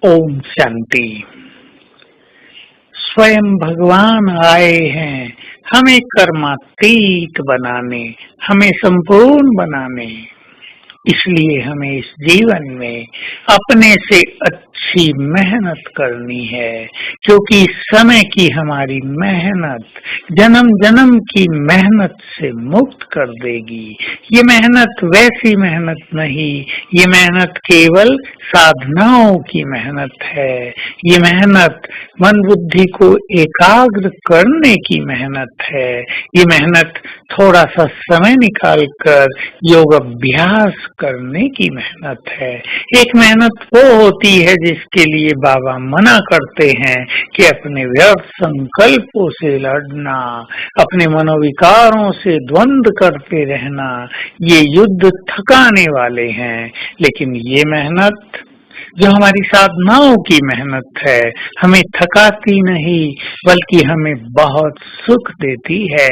ओम शांति। स्वयं भगवान आए हैं हमें कर्मातीत बनाने, हमें संपूर्ण बनाने। इसलिए हमें इस जीवन में अपने से अच्छी मेहनत करनी है, क्योंकि समय की हमारी मेहनत जन्म जन्म की मेहनत से मुक्त कर देगी। ये मेहनत वैसी मेहनत नहीं, ये मेहनत केवल साधनाओं की मेहनत है। ये मेहनत मन बुद्धि को एकाग्र करने की मेहनत है। ये मेहनत थोड़ा सा समय निकाल कर योग अभ्यास करने की मेहनत है। एक मेहनत वो होती है जिसके लिए बाबा मना करते हैं कि अपने व्यर्थ संकल्पों से लड़ना, अपने मनोविकारों से द्वंद्व करते रहना, ये युद्ध थकाने वाले हैं। लेकिन ये मेहनत जो हमारी साधनाओं की मेहनत है, हमें थकाती नहीं बल्कि हमें बहुत सुख देती है।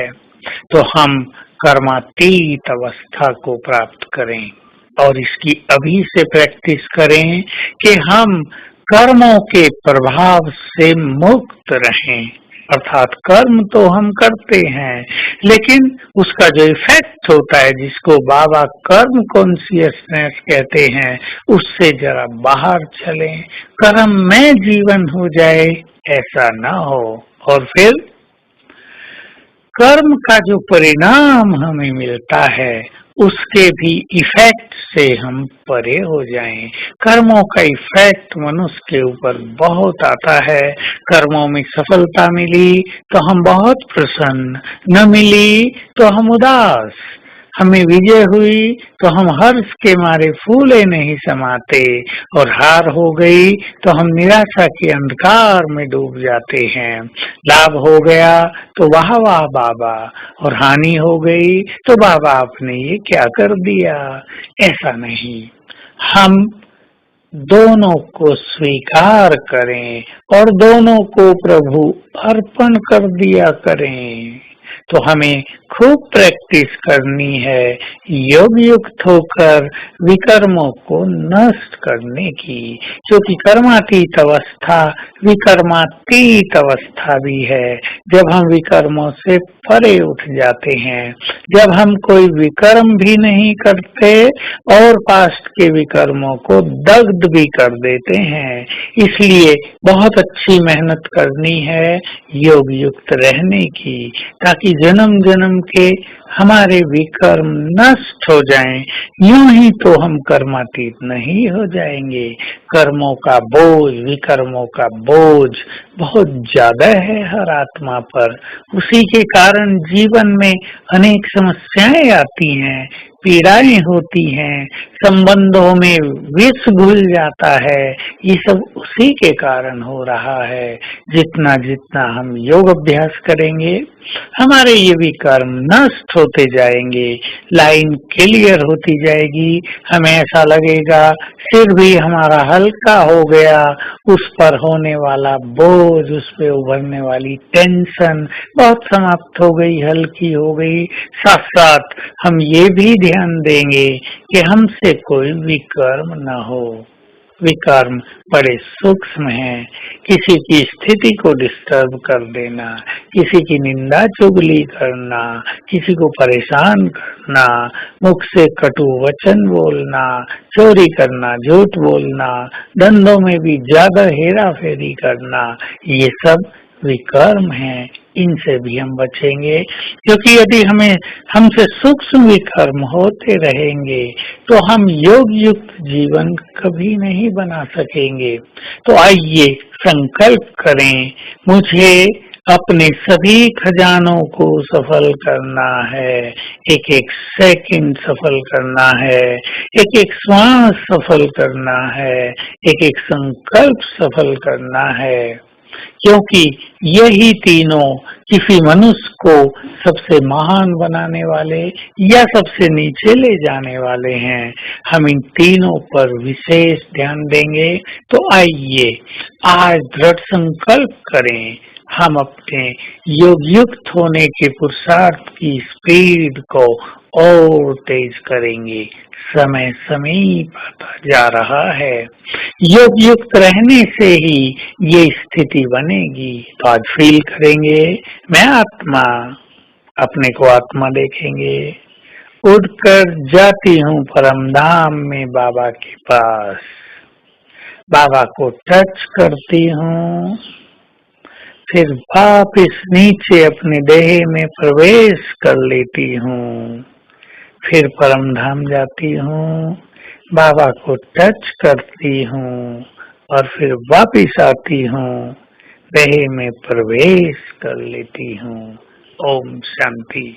तो हम कर्मातीत अवस्था को प्राप्त करें और इसकी अभी से प्रैक्टिस करें कि हम कर्मों के प्रभाव से मुक्त रहें। अर्थात कर्म तो हम करते हैं, लेकिन उसका जो इफेक्ट होता है, जिसको बाबा कर्म कॉन्शियसनेस कहते हैं, उससे जरा बाहर चलें। कर्म में जीवन हो जाए ऐसा ना हो, और फिर कर्म का जो परिणाम हमें मिलता है उसके भी इफेक्ट से हम परे हो जाएं। कर्मों का इफेक्ट मनुष्य के ऊपर बहुत आता है। कर्मों में सफलता मिली तो हम बहुत प्रसन्न, न मिली तो हम उदास, हमें विजय हुई तो हम हर्ष के मारे फूले नहीं समाते, और हार हो गई तो हम निराशा के अंधकार में डूब जाते हैं। लाभ हो गया तो वाह वाह बाबा, और हानि हो गई तो बाबा आपने ये क्या कर दिया। ऐसा नहीं, हम दोनों को स्वीकार करें और दोनों को प्रभु अर्पण कर दिया करें। तो हमें खूब प्रैक्टिस करनी है योग युक्त होकर विकर्मों को नष्ट करने की, क्योंकि कर्मातीत अवस्था विकर्मातीत अवस्था भी है। जब हम विकर्मों से परे उठ जाते हैं, जब हम कोई विकर्म भी नहीं करते और पास्ट के विकर्मों को दग्ध भी कर देते हैं। इसलिए बहुत अच्छी मेहनत करनी है योग युक्त रहने की, ताकि जन्म जन्म के हमारे विकर्म नष्ट हो जाएं। यूं ही तो हम कर्मातीत नहीं हो जाएंगे। कर्मों का बोझ, विकर्मों का बोझ बहुत ज्यादा है हर आत्मा पर। उसी के कारण जीवन में अनेक समस्याएं आती हैं, पीड़ाएं होती हैं, संबंधों में विष घुल जाता है। ये सब उसी के कारण हो रहा है। जितना जितना हम योग अभ्यास करेंगे, हमारे ये विकर्म नष्ट होते जाएंगे, लाइन क्लियर होती जाएगी। हमें ऐसा लगेगा सिर भी हमारा हल्का हो गया, उस पर होने वाला बोझ, उस पे उभरने वाली टेंशन बहुत समाप्त हो गई, हल्की हो गई। साथ साथ हम ये भी ध्यान देंगे कि हमसे कोई विकर्म न हो। विकर्म बड़े सूक्ष्म हैं। किसी की स्थिति को डिस्टर्ब कर देना, किसी की निंदा चुगली करना, किसी को परेशान करना, मुख से कटु वचन बोलना, चोरी करना, झूठ बोलना, धंधों में भी ज्यादा हेरा फेरी करना, ये सब विकर्म हैं। इनसे भी हम बचेंगे, क्योंकि यदि हमसे सूक्ष्म विकर्म होते रहेंगे तो हम योग युक्त जीवन कभी नहीं बना सकेंगे। तो आइए संकल्प करें, मुझे अपने सभी खजानों को सफल करना है। एक एक सेकंड सफल करना है, एक एक श्वास सफल करना है, एक एक संकल्प सफल करना है, क्योंकि यही तीनों किसी मनुष्य को सबसे महान बनाने वाले या सबसे नीचे ले जाने वाले हैं। हम इन तीनों पर विशेष ध्यान देंगे। तो आइए आज दृढ़ संकल्प करें, हम अपने योग युक्त होने के पुरुषार्थ की स्पीड को और तेज करेंगे। समय समीप आता जा रहा है। योग युक्त रहने से ही ये स्थिति बनेगी। तो आज फील करेंगे, मैं आत्मा, अपने को आत्मा देखेंगे। उड़कर जाती हूँ परम धाम में बाबा के पास, बाबा को टच करती हूँ, फिर वापिस नीचे अपने देह में प्रवेश कर लेती हूँ, फिर परम धाम जाती हूँ, बाबा को टच करती हूँ और फिर वापिस आती हूँ, देह में प्रवेश कर लेती हूँ। ओम शांति।